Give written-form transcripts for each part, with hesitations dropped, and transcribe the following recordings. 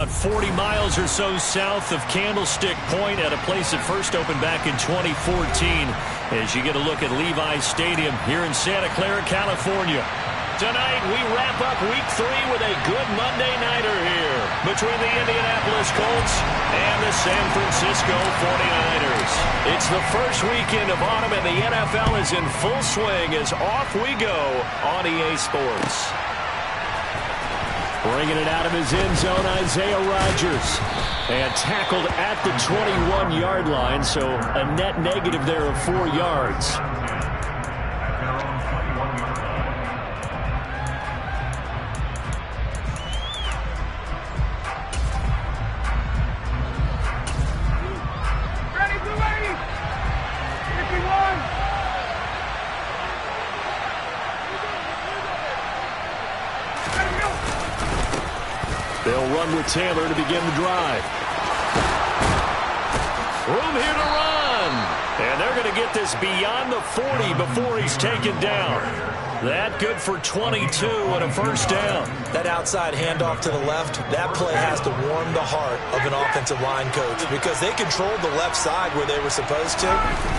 40 miles or so south of Candlestick Point at a place that first opened back in 2014 as you get a look at Levi's Stadium here in Santa Clara, California. Tonight we wrap up week 3 with a good Monday nighter here between the Indianapolis Colts and the San Francisco 49ers. It's the first weekend of autumn and the NFL is in full swing as off we go on EA Sports. Bringing it out of his end zone, Isaiah Rodgers. And tackled at the 21-yard line, so a net negative there of 4 yards. They'll run with Taylor to begin the drive. Room here to run. And they're going to get this beyond the 40 before he's taken down. That good for 22 and a first down. That outside handoff to the left, that play has to warm the heart of an offensive line coach because they controlled the left side where they were supposed to.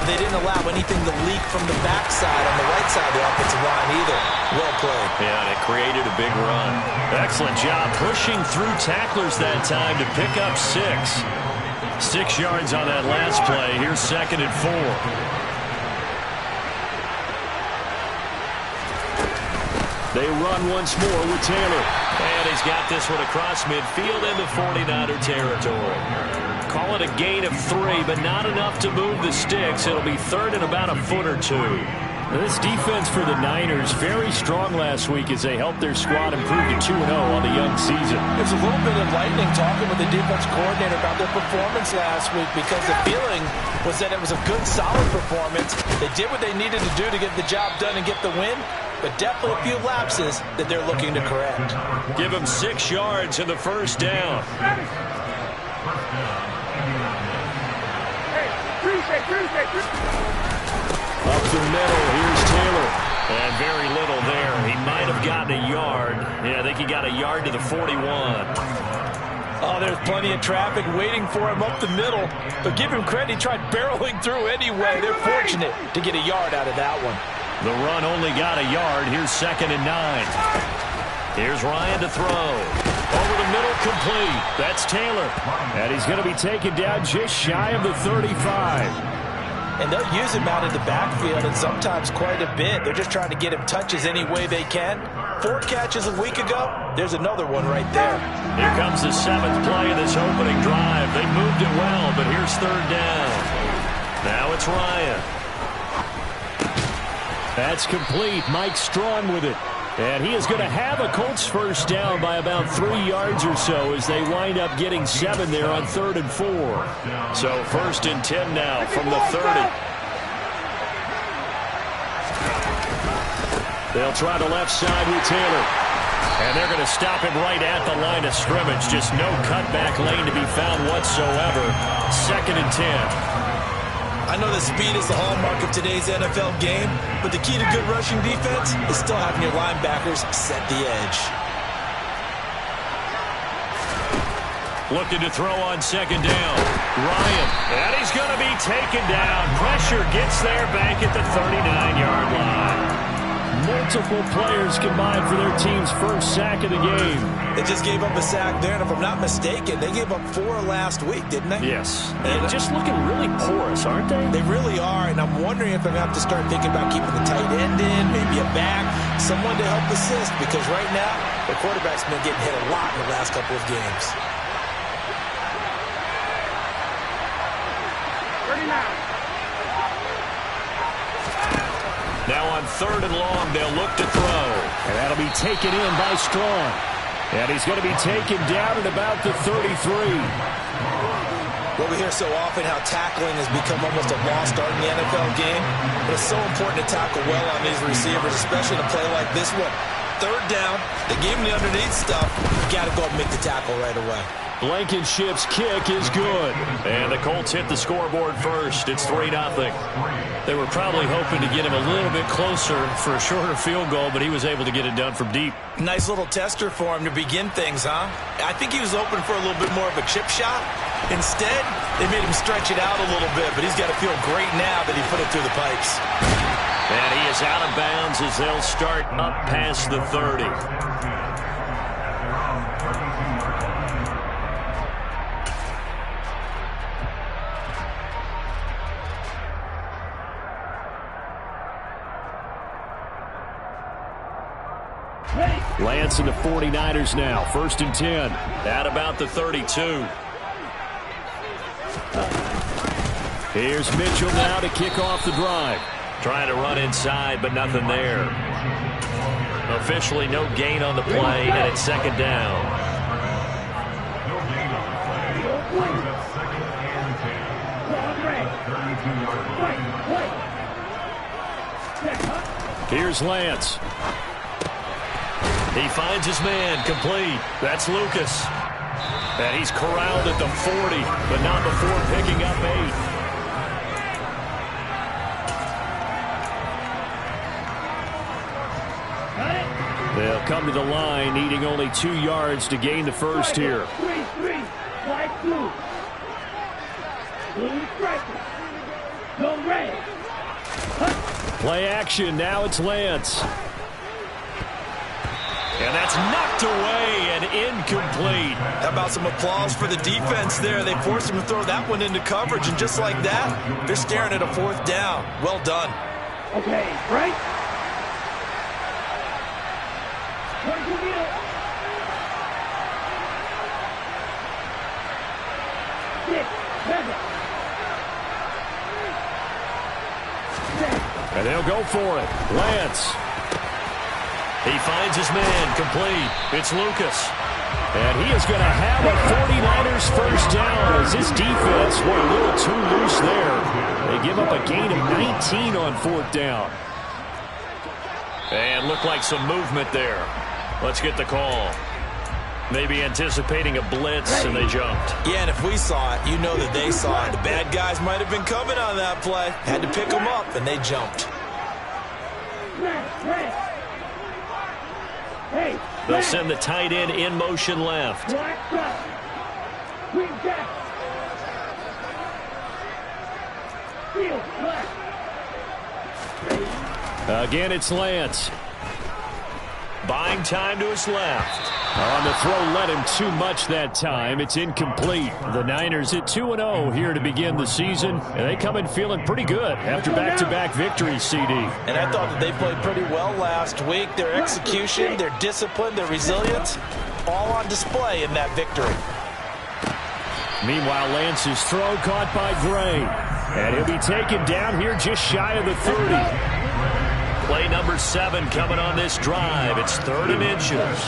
They didn't allow anything to leak from the backside on the right side of the offensive line either. Well played. Yeah, and it created a big run. Excellent job pushing through tacklers that time to pick up 6. 6 yards on that last play. Here's 2nd and 4. They run once more with Taylor. And he's got this one across midfield into 49er territory. Call it a gain of 3, but not enough to move the sticks. It'll be 3rd and about a foot or 2. This defense for the Niners very strong last week as they helped their squad improve to 2-0 on the young season. It's a little bit enlightening talking with the defense coordinator about their performance last week because the feeling was that it was a good, solid performance. They did what they needed to do to get the job done and get the win, but definitely a few lapses that they're looking to correct. Give them 6 yards in the first down. Up the middle, here's Taylor. And very little there. He might have gotten a yard. Yeah, I think he got a yard to the 41. Oh, there's plenty of traffic waiting for him up the middle. But give him credit, he tried barreling through anyway. They're fortunate to get a yard out of that one. The run only got a yard. Here's 2nd and 9. Here's Ryan to throw. Over the middle, complete. That's Taylor. And he's going to be taken down just shy of the 35. And they'll use him out in the backfield and sometimes quite a bit. They're just trying to get him touches any way they can. 4 catches a week ago. There's another one right there. Here comes the 7th play of this opening drive. They moved it well, but here's 3rd down. Now it's Ryan. That's complete. Mike Strong with it. And he is going to have a Colts first down by about 3 yards or so as they wind up getting 7 there on 3rd and 4. So 1st and 10 now from the 30. They'll try the left side with Taylor. And they're going to stop him right at the line of scrimmage. Just no cutback lane to be found whatsoever. 2nd and 10. I know that speed is the hallmark of today's NFL game, but the key to good rushing defense is still having your linebackers set the edge. Looking to throw on 2nd down. Ryan, and he's going to be taken down. Pressure gets there back at the 39-yard line. Multiple players combined for their team's first sack of the game. They just gave up a sack there, and if I'm not mistaken, they gave up 4 last week, didn't they? Yes. And just looking really porous, aren't they? They really are, and I'm wondering if they're going to have to start thinking about keeping the tight end in, maybe a back, someone to help assist, because right now, the quarterback's been getting hit a lot in the last couple of games. 39. Now on 3rd and long, they'll look to throw. And that'll be taken in by Strong. And he's going to be taken down at about the 33. Well, we hear so often how tackling has become almost a lost art in the NFL game. But it's so important to tackle well on these receivers, especially in a play like this one. 3rd down, they gave him the underneath stuff. You got to go and make the tackle right away. Blankenship's kick is good. And the Colts hit the scoreboard first. It's 3-0. They were probably hoping to get him a little bit closer for a shorter field goal, but he was able to get it done from deep. Nice little tester for him to begin things, huh? I think he was hoping for a little bit more of a chip shot. Instead, they made him stretch it out a little bit, but he's got to feel great now that he put it through the pipes. And he is out of bounds as they'll start up past the 30. Lance and the 49ers now. 1st and 10. At about the 32. Here's Mitchell now to kick off the drive. Trying to run inside, but nothing there. Officially no gain on the play, and it's 2nd down. Here's Lance. He finds his man, complete. That's Lucas. And he's corralled at the 40, but not before picking up 8. They'll come to the line, needing only 2 yards to gain the first here. Play action, now it's Lance. And that's knocked away and incomplete. How about some applause for the defense there? They forced him to throw that one into coverage, and just like that, they're staring at a 4th down. Well done. Okay, right? And they'll go for it. Lance. He finds his man, complete. It's Lucas. And he is going to have a 49ers first down as his defense were a little too loose there. They give up a gain of 19 on 4th down. And looked like some movement there. Let's get the call. Maybe anticipating a blitz, and they jumped. Yeah, and if we saw it, you know that they saw it. The bad guys might have been coming on that play. Had to pick them up, and they jumped. They'll send the tight end in motion left. Again, it's Lance. Buying time to his left. On the throw, led him too much that time. It's incomplete. The Niners at 2-0 here to begin the season, and they come in feeling pretty good after back-to-back victories, CD. And I thought that they played pretty well last week. Their execution, their discipline, their resilience, all on display in that victory. Meanwhile, Lance's throw caught by Gray, and he'll be taken down here just shy of the 30. Play number 7 coming on this drive. It's 3rd and inches.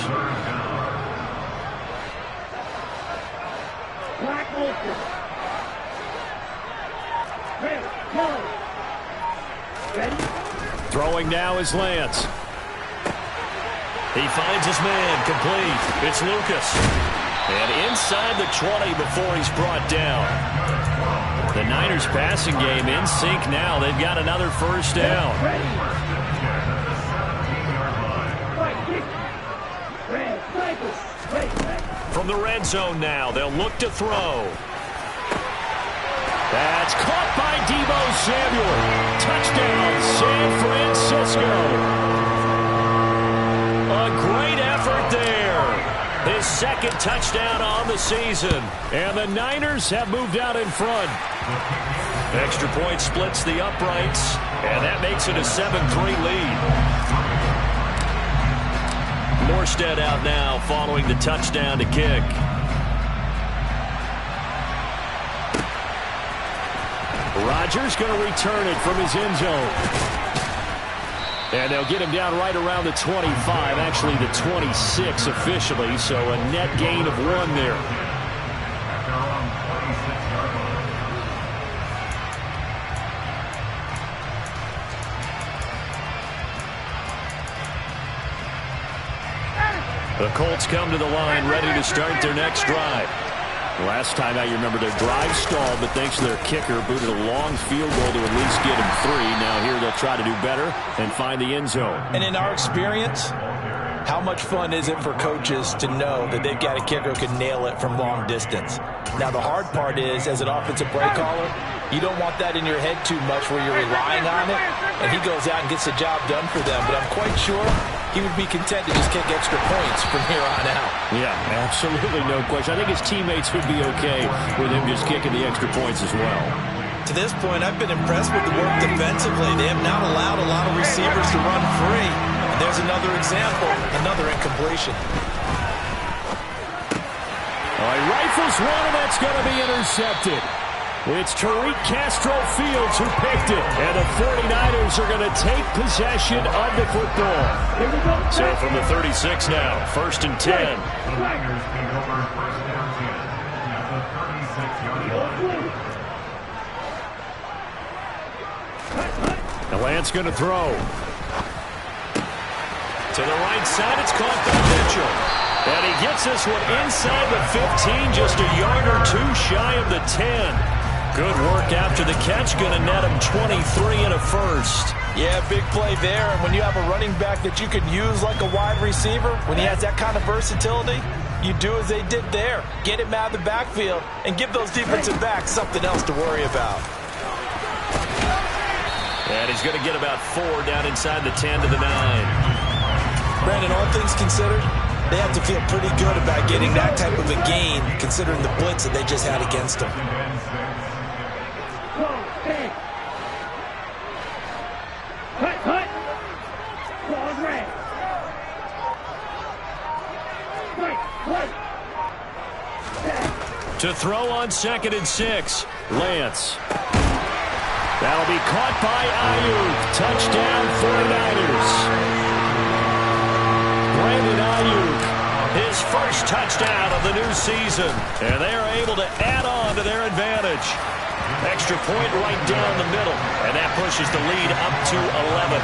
Throwing now is Lance. He finds his man, complete. It's Lucas. And inside the 20 before he's brought down. The Niners passing game in sync now. They've got another first down. From the red zone now, they'll look to throw. That's caught by Deebo Samuel. Touchdown, San Francisco. A great effort there. His 2nd touchdown on the season. And the Niners have moved out in front. Extra point splits the uprights, and that makes it a 7-3 lead. Morstead out now following the touchdown to kick. Rodgers going to return it from his end zone. And they'll get him down right around the 25, actually the 26 officially, so a net gain of 1 there. The Colts come to the line ready to start their next drive. Last time out, you remember their drive stalled, but thanks to their kicker, booted a long field goal to at least get him 3. Now here they'll try to do better and find the end zone. And in our experience, how much fun is it for coaches to know that they've got a kicker who can nail it from long distance? Now, the hard part is, as an offensive play caller, you don't want that in your head too much where you're relying on it, and he goes out and gets the job done for them. But I'm quite sure he would be content to just kick extra points from here on out. Yeah, absolutely no question. I think his teammates would be okay with him just kicking the extra points as well. To this point, I've been impressed with the work defensively. They have not allowed a lot of receivers to run free. And there's another example, another incompletion. All right, rifles one, and that's going to be intercepted. It's Tariq Castro-Fields who picked it. And the 49ers are going to take possession of the football. So from the 36 now, 1st and 10. The Lance going to throw. To the right side, it's caught by Mitchell. And he gets this one inside the 15, just a yard or two shy of the 10. Good work after the catch, going to net him 23 and a first. Yeah, big play there. And when you have a running back that you could use like a wide receiver, when he has that kind of versatility, you do as they did there. Get him out of the backfield and give those defensive backs something else to worry about. And he's going to get about 4 down inside the 10 to the 9. Brandon, all things considered, they have to feel pretty good about getting that type of a gain, considering the blitz that they just had against them. To throw on 2nd and 6, Lance. That'll be caught by Ayuk. Touchdown 49ers. Brandon Ayuk, his first touchdown of the new season. And they are able to add on to their advantage. Extra point right down the middle. And that pushes the lead up to 11.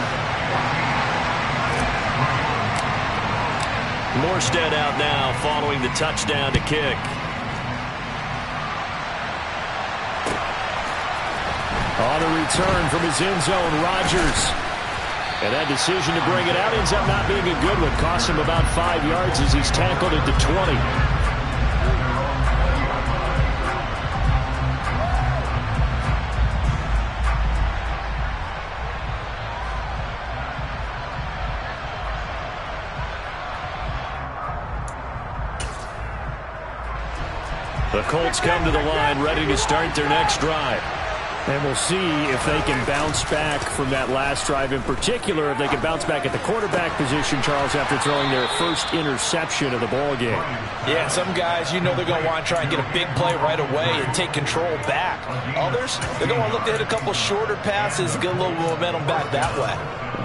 Morstead out now following the touchdown to kick. On the return from his end zone, Rodgers. And that decision to bring it out ends up not being a good one. Costs him about 5 yards as he's tackled at the 20. The Colts come to the line, ready to start their next drive. And we'll see if they can bounce back from that last drive, in particular, if they can bounce back at the quarterback position, Charles, after throwing their first interception of the ball game. Yeah, some guys, you know they're going to want to try and get a big play right away and take control back. Others, they're going to want to look to hit a couple shorter passes, get a little momentum back that way.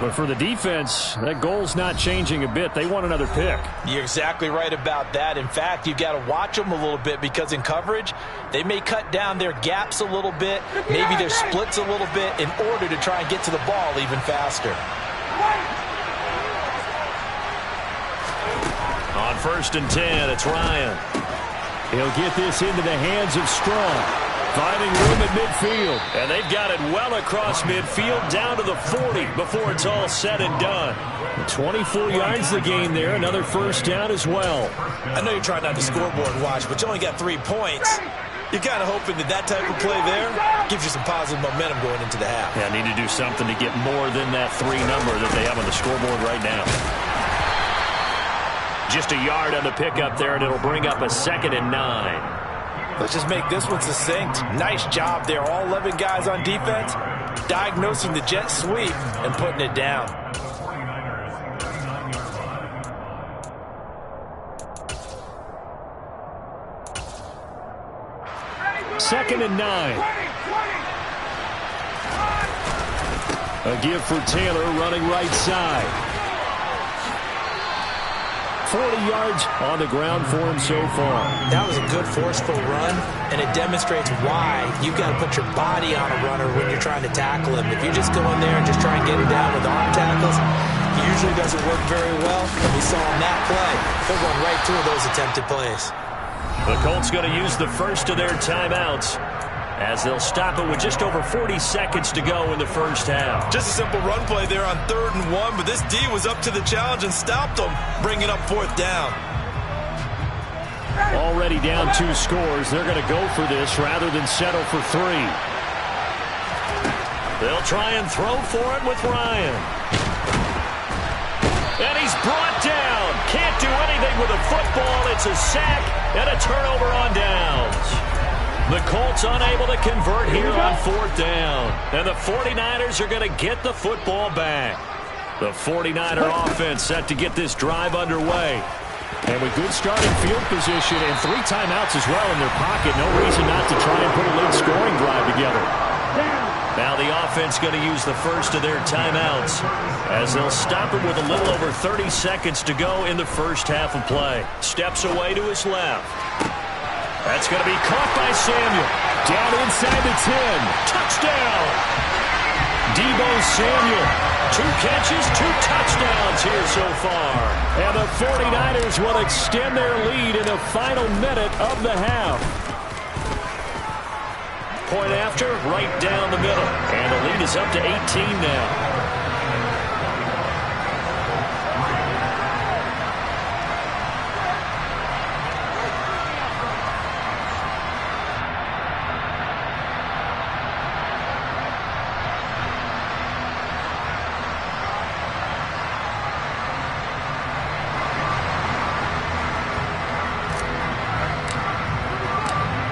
But for the defense, that goal's not changing a bit. They want another pick. You're exactly right about that. In fact, you've got to watch them a little bit because in coverage, they may cut down their gaps a little bit, maybe their splits a little bit in order to try and get to the ball even faster. On 1st and 10, it's Ryan. He'll get this into the hands of Strong. Finding room at midfield. And they've got it well across midfield down to the 40 before it's all said and done. 24 yards the gain there. Another first down as well. I know you're trying not to scoreboard watch, but you only got 3 points. You're kind of hoping that that type of play there gives you some positive momentum going into the half. Yeah, need to do something to get more than that 3 number that they have on the scoreboard right now. Just a yard on the pickup there, and it'll bring up a 2nd and 9. Let's just make this one succinct. Nice job there. All 11 guys on defense diagnosing the jet sweep and putting it down. Second and 9. A give for Taylor running right side. 40 yards on the ground for him so far. That was a good forceful run, and it demonstrates why you've got to put your body on a runner when you're trying to tackle him. If you just go in there and just try and get him down with arm tackles, it usually doesn't work very well. And we saw on that play, he'll run right through those attempted plays. The Colts going to use the first of their timeouts as they'll stop it with just over 40 seconds to go in the first half. Just a simple run play there on 3rd and 1, but this D was up to the challenge and stopped them, bringing up 4th down. Already down 2 scores. They're going to go for this rather than settle for 3. They'll try and throw for it with Ryan. And he's brought down. Can't do anything with a football. It's a sack and a turnover on downs. The Colts unable to convert here on 4th down. And the 49ers are going to get the football back. The 49er offense set to get this drive underway. And with good starting field position and 3 timeouts as well in their pocket, no reason not to try and put a late scoring drive together. Now the offense going to use the first of their timeouts as they'll stop it with a little over 30 seconds to go in the first half of play. Steps away to his left. That's going to be caught by Samuel. Down inside the 10. Touchdown! Deebo Samuel. 2 catches, 2 touchdowns here so far. And the 49ers will extend their lead in the final minute of the half. Point after, right down the middle. And the lead is up to 18 now.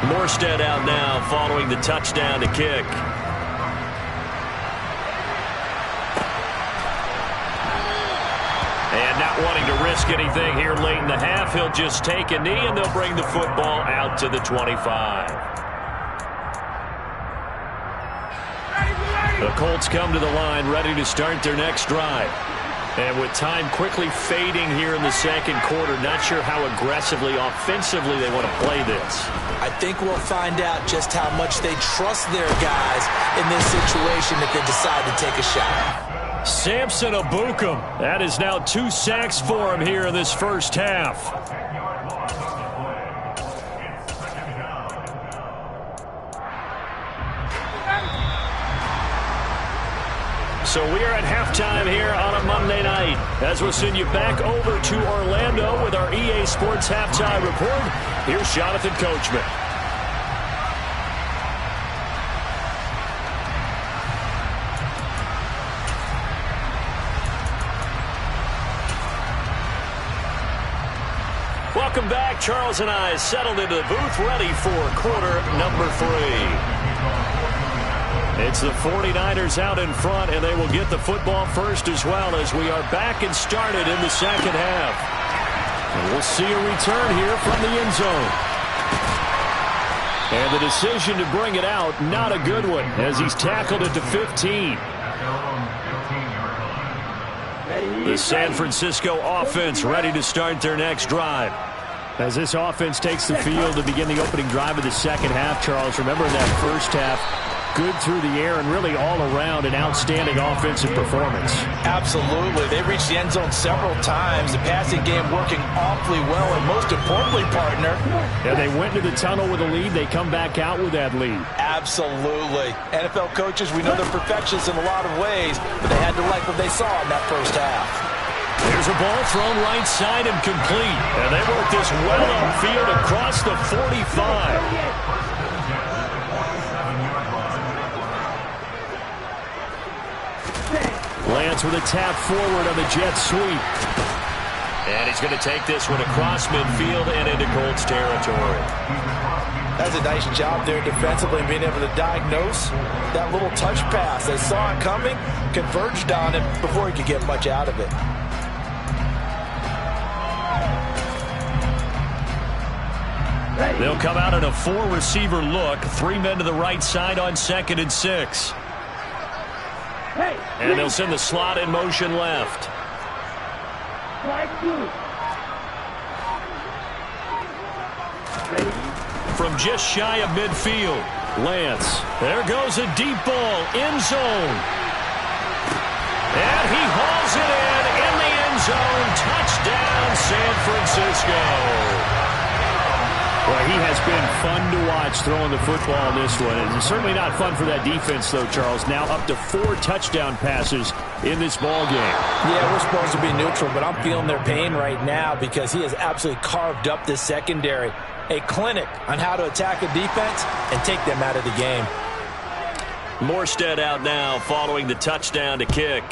Morstead out now following the touchdown to kick. And not wanting to risk anything here late in the half, he'll just take a knee and they'll bring the football out to the 25. The Colts come to the line ready to start their next drive. And with time quickly fading here in the second quarter, not sure how aggressively, offensively they want to play this. I think we'll find out just how much they trust their guys in this situation if they decide to take a shot. Samson Ebukam. That is now 2 sacks for him here in this first half. So we are at halftime here on a Monday night. As we'll send you back over to Orlando with our EA Sports Halftime Report, here's Jonathan Coachman. Welcome back. Charles and I settled into the booth, ready for quarter number 3. It's the 49ers out in front, and they will get the football first as well as we are back and started in the second half. And we'll see a return here from the end zone. And the decision to bring it out, not a good one, as he's tackled at the 15. The San Francisco offense ready to start their next drive. As this offense takes the field to begin the opening drive of the second half, Charles, remember that first half, good through the air and really all around an outstanding offensive performance. Absolutely. They reached the end zone several times. The passing game working awfully well, and most importantly, partner. Yeah, they went to the tunnel with a lead. They come back out with that lead. Absolutely. NFL coaches, we know they're perfectionists in a lot of ways, but they had to like what they saw in that first half. There's a ball thrown right side and complete. And they work this well upfield across the 45. Lance with a tap forward on the jet sweep. And he's going to take this one across midfield and into Colts territory. That's a nice job there defensively, being able to diagnose that little touch pass. They saw it coming, converged on it before he could get much out of it. They'll come out in a 4-receiver look. 3 men to the right side on 2nd and 6. And they'll send the slot in motion left. From just shy of midfield, Lance. There goes a deep ball, end zone. And he hauls it in the end zone. Touchdown, San Francisco. Well, he has been fun to watch throwing the football in this one. And it's certainly not fun for that defense, though, Charles. Now up to 4 touchdown passes in this ball game. Yeah, we're supposed to be neutral, but I'm feeling their pain right now because he has absolutely carved up this secondary. A clinic on how to attack a defense and take them out of the game. Morstead out now following the touchdown to kick.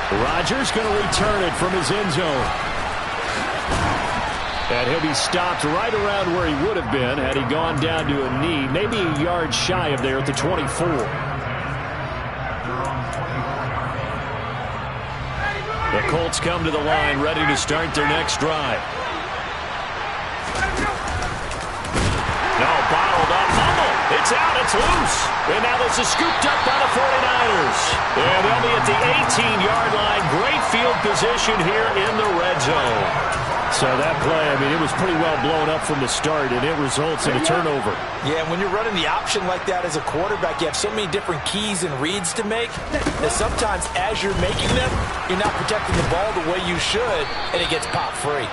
Rodgers going to return it from his end zone. And he'll be stopped right around where he would have been had he gone down to a knee, maybe a yard shy of there at the 24. The Colts come to the line ready to start their next drive. No, bottled up, fumble. It's out, it's loose. And now this is scooped up by the 49ers. And they'll be at the 18-yard line. Great field position here in the red zone. So that play, I mean, it was pretty well blown up from the start, and it results in a turnover. Yeah, when you're running the option like that as a quarterback, you have so many different keys and reads to make that sometimes as you're making them, you're not protecting the ball the way you should, and it gets popped free.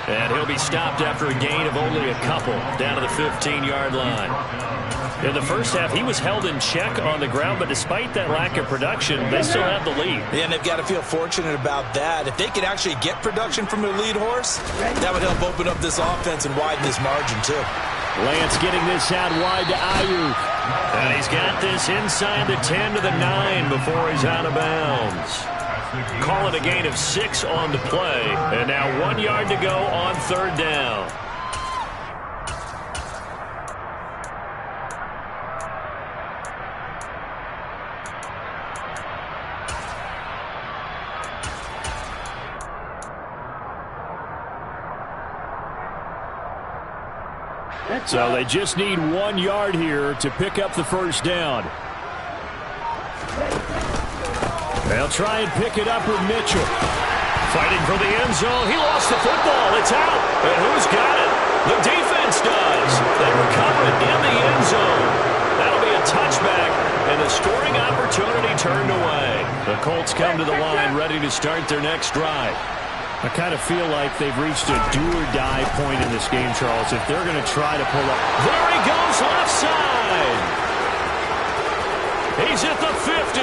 And he'll be stopped after a gain of only a couple down to the 15-yard line. In the first half, he was held in check on the ground, but despite that lack of production, they still have the lead. Yeah, and they've got to feel fortunate about that. If they could actually get production from their lead horse, that would help open up this offense and widen this margin, too. Lance getting this out wide to Ayuk. And he's got this inside the 10 to the 9 before he's out of bounds. Call it a gain of 6 on the play. And now 1 yard to go on third down. So they just need 1 yard here to pick up the first down. They'll try and pick it up with Mitchell. Fighting for the end zone. He lost the football. It's out. And who's got it? The defense does. They recover it in the end zone. That'll be a touchback, and the scoring opportunity turned away. The Colts come to the line ready to start their next drive. I kind of feel like they've reached a do-or-die point in this game, Charles, if they're going to try to pull up. There he goes, left side. He's at the 50.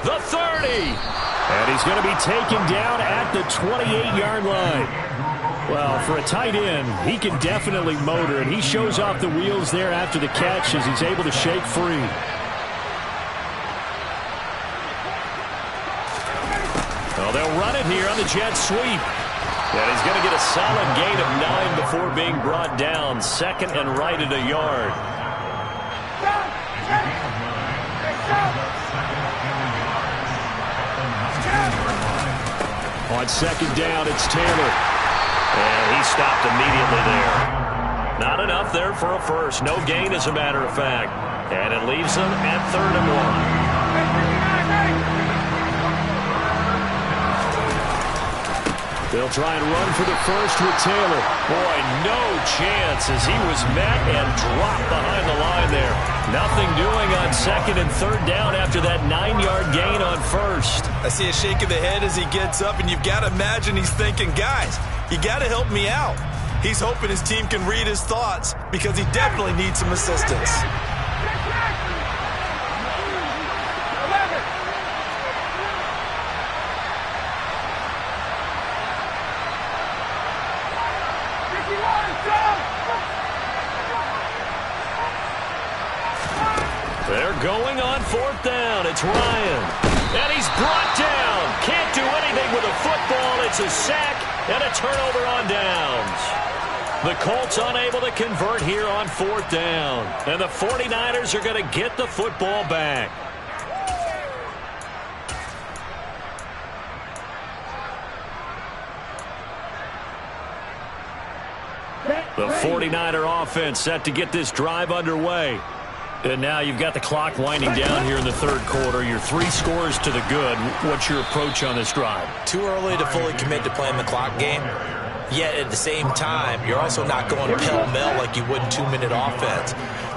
The 30. And he's going to be taken down at the 28-yard line. Well, for a tight end, he can definitely motor, and he shows off the wheels there after the catch as he's able to shake free. Well, they'll run it here on the jet sweep. And he's going to get a solid gain of 9 before being brought down. Second and right at a yard. On second down, it's Taylor. And he stopped immediately there. Not enough there for a first. No gain, as a matter of fact. And it leaves them at 3rd and 1. They'll try and run for the first with Taylor. Boy, no chance as he was met and dropped behind the line there. Nothing doing on second and third down after that 9-yard gain on first. I see a shake of the head as he gets up, and you've got to imagine he's thinking, guys, you got to help me out. He's hoping his team can read his thoughts because he definitely needs some assistance. They're going on 4th down. It's Ryan. And he's brought down. Can't do anything with a football. It's a sack and a turnover on downs. The Colts unable to convert here on 4th down. And the 49ers are going to get the football back. The 49er offense set to get this drive underway. And now you've got the clock winding down here in the third quarter. You're 3 scores to the good. What's your approach on this drive? Too early to fully commit to playing the clock game. Yet at the same time, you're also not going pell-mell like you would in 2-minute offense.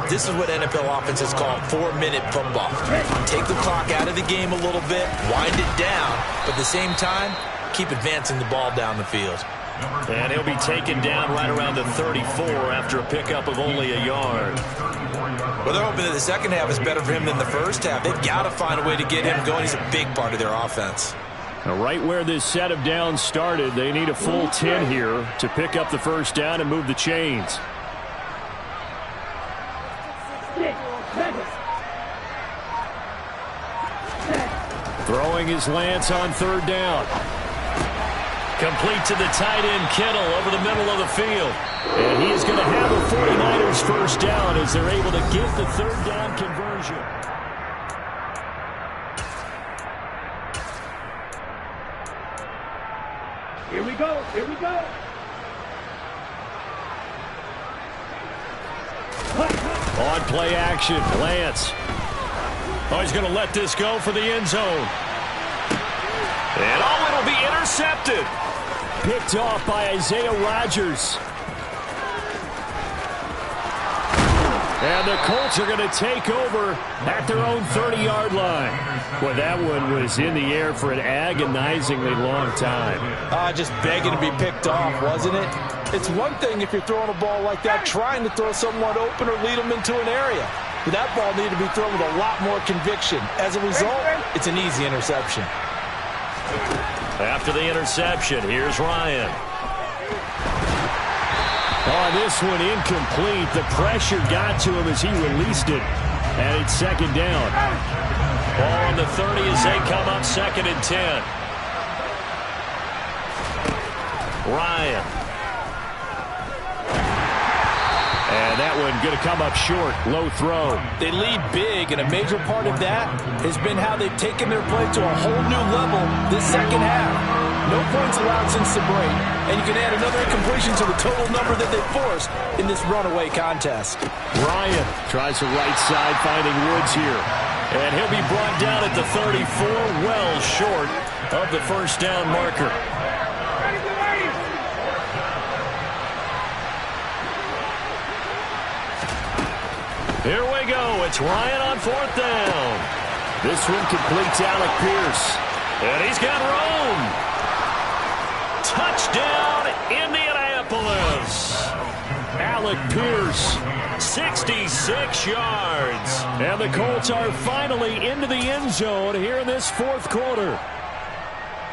This is what NFL offenses call 4-minute football. Take the clock out of the game a little bit, wind it down, but at the same time, keep advancing the ball down the field. And he'll be taken down right around the 34 after a pickup of only a yard. Well, they're hoping that the second half is better for him than the first half. They've got to find a way to get him going. He's a big part of their offense. Now, right where this set of downs started, they need a full 10 here to pick up the first down and move the chains. Throwing his Lance on third down. Complete to the tight end, Kittle, over the middle of the field. And he is going to have the 49ers first down as they're able to get the third down conversion. Here we go. Here we go. On play action, Lance. Oh, he's going to let this go for the end zone. And oh, it'll be intercepted. Picked off by Isaiah Rodgers. And the Colts are going to take over at their own 30-yard line. Boy, that one was in the air for an agonizingly long time. Just begging to be picked off, wasn't it? It's one thing if you're throwing a ball like that, trying to throw someone open or lead them into an area. But that ball needed to be thrown with a lot more conviction. As a result, it's an easy interception. After the interception, here's Ryan. Oh, this one incomplete. The pressure got to him as he released it. And it's second down. Ball on the 30 as they come up second and 10. Ryan. And that one going to come up short. Low throw. They lead big, and a major part of that has been how they've taken their play to a whole new level this second half. No points allowed since the break, and you can add another incompletion to the total number that they forced in this runaway contest. Ryan tries the right side, finding Woods here. And he'll be brought down at the 34, well short of the first down marker. Here we go. It's Ryan on fourth down. This one completes Alec Pierce. And he's got room. Touchdown, Indianapolis. Alec Pierce, 66 yards. And the Colts are finally into the end zone here in this fourth quarter.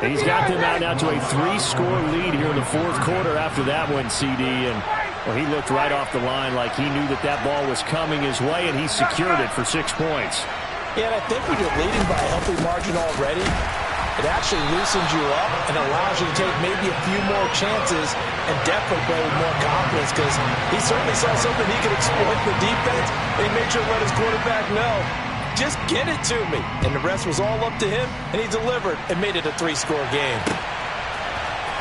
He's got them out now to a 3-score lead here in the fourth quarter after that one, CD. And well, he looked right off the line like he knew that that ball was coming his way, and he secured it for 6 points. Yeah, and I think when you're leading by a healthy margin already, it actually loosens you up and allows you to take maybe a few more chances and definitely play with more confidence, because he certainly saw something he could exploit the defense, and he made sure to let his quarterback know, just get it to me. And the rest was all up to him, and he delivered and made it a 3-score game.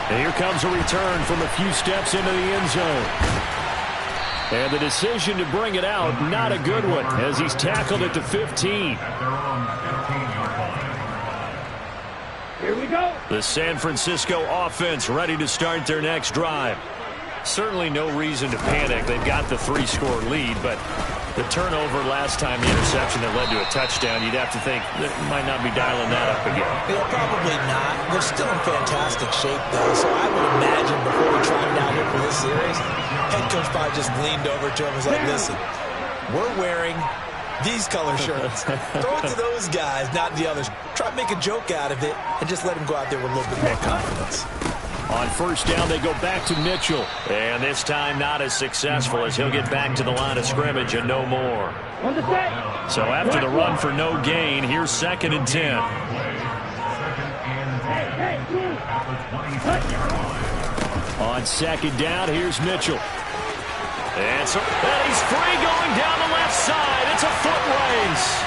And here comes a return from a few steps into the end zone. And the decision to bring it out, not a good one, as he's tackled at the 15. Here we go. The San Francisco offense ready to start their next drive. Certainly no reason to panic. They've got the 3-score lead, but the turnover last time, the interception that led to a touchdown, you'd have to think they might not be dialing that up again. Yeah, probably not. They're still in fantastic shape, though, so I would imagine before we tried it out here for this series, head coach probably just leaned over to him and was like, listen, we're wearing these color shirts. Throw it to those guys, not the others. Try to make a joke out of it and just let him go out there with a little bit more confidence. On first down, they go back to Mitchell. And this time not as successful, as he'll get back to the line of scrimmage and no more. So after the run for no gain, here's second and 10. On second down, here's Mitchell. And he's free going down the left side. It's a foot race.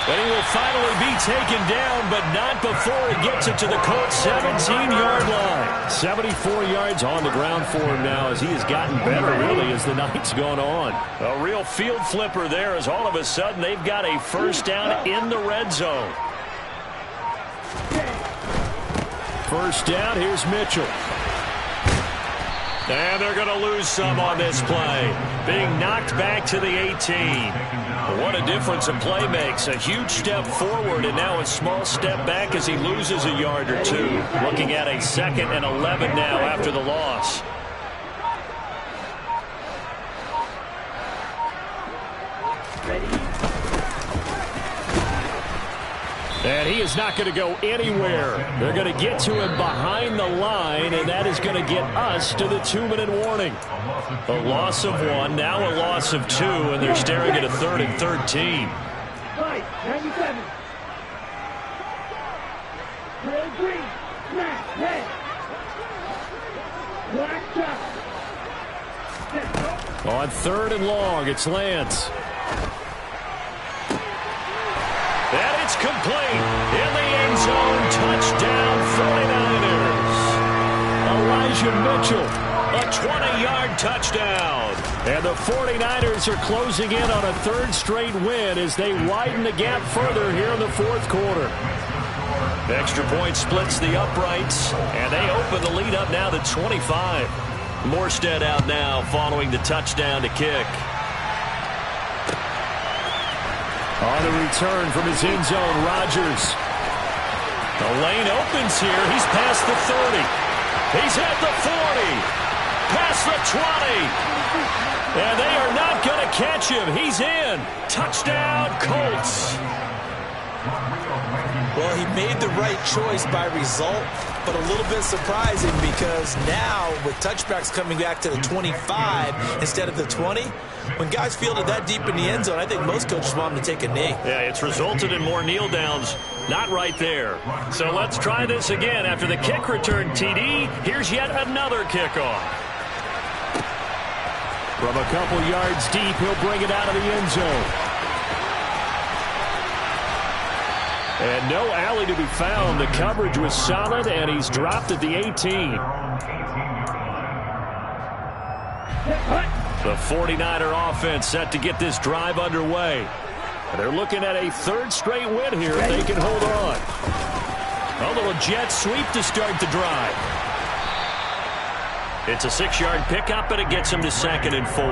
But he will finally be taken down, but not before he gets it to the Colts' 17-yard line. 74 yards on the ground for him now, as he has gotten better, really, as the night's gone on. A real field flipper there, as all of a sudden they've got a first down in the red zone. First down, here's Mitchell. And they're going to lose some on this play. Being knocked back to the 18. What a difference a play makes. A huge step forward and now a small step back as he loses a yard or two. Looking at a 2nd and 11 now after the loss. And he is not going to go anywhere. They're going to get to him behind the line, and that is going to get us to the 2-minute warning. A loss of 1, now a loss of 2, and they're staring at a 3rd and 13. Right, 97. Real green. Smash, head. Black shot. On 3rd and long, it's Lance. And it's complete. In the end zone, touchdown 49ers. Elijah Mitchell, a 20-yard touchdown. And the 49ers are closing in on a 3rd straight win as they widen the gap further here in the 4th quarter. The extra point splits the uprights, and they open the lead up now to 25. Morstead out now following the touchdown to kick. On the return from his end zone, Rodgers. The lane opens here. He's past the 30. He's at the 40. Past the 20. And they are not going to catch him. He's in. Touchdown, Colts. Well, he made the right choice by result, but a little bit surprising because now with touchbacks coming back to the 25 instead of the 20, when guys fielded that deep in the end zone, I think most coaches want them to take a knee. Yeah, it's resulted in more kneel downs. Not right there. So let's try this again. After the kick return TD, here's yet another kickoff. From a couple yards deep, he'll bring it out of the end zone. And no alley to be found. The coverage was solid, and he's dropped at the 18. The 49er offense set to get this drive underway. They're looking at a 3rd straight win here if they can hold on. A little jet sweep to start the drive. It's a 6-yard pickup, and it gets him to 2nd and 4.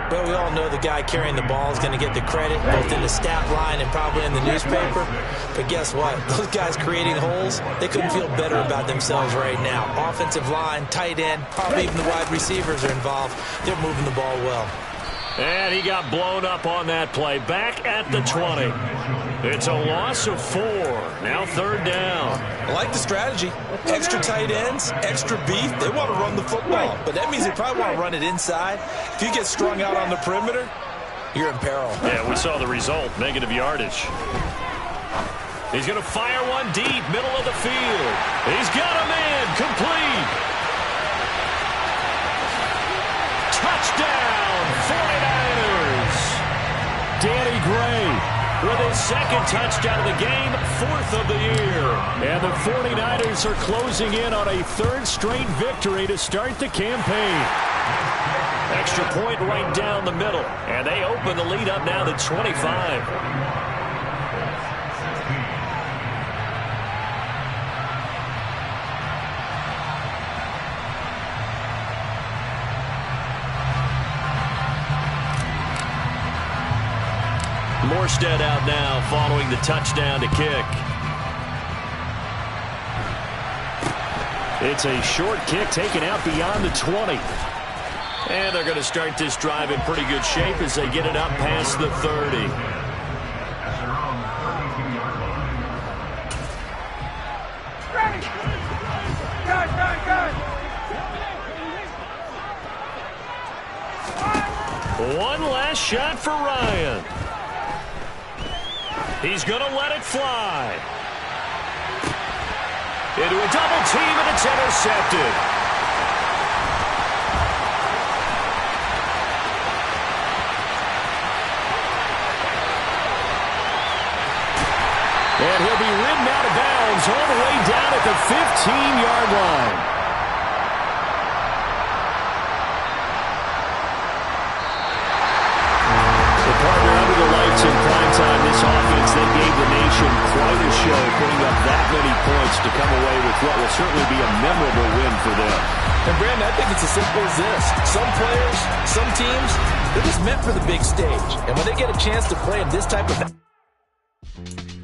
But we all know the guy carrying the ball is going to get the credit, both in the stat line and probably in the newspaper. But guess what? Those guys creating holes, they couldn't feel better about themselves right now. Offensive line, tight end, probably even the wide receivers are involved. They're moving the ball well. And he got blown up on that play. Back at the 20. It's a loss of 4. Now 3rd down. I like the strategy. Extra tight ends, extra beef. They want to run the football. But that means they probably want to run it inside. If you get strung out on the perimeter, you're in peril. Yeah, we saw the result. Negative yardage. He's going to fire one deep, middle of the field. He's got him in. Complete. Touchdown, 49ers. Danny Gray with his 2nd touchdown of the game, 4th of the year. And the 49ers are closing in on a 3rd straight victory to start the campaign. Extra point right down the middle. And they open the lead up now to 25. Morstead out now following the touchdown to kick. It's a short kick taken out beyond the 20. And they're going to start this drive in pretty good shape as they get it up past the 30. One last shot for Ryan. He's going to let it fly. Into a double team, and it's intercepted. And he'll be ridden out of bounds all the way down at the 15-yard line. The partner under the lights in prime time, this offense, they gave the nation quite a show, putting up that many points to come away with what will certainly be a memorable win for them. And, Brandon, I think it's as simple as this. Some players, some teams, they're just meant for the big stage. And when they get a chance to play in this type of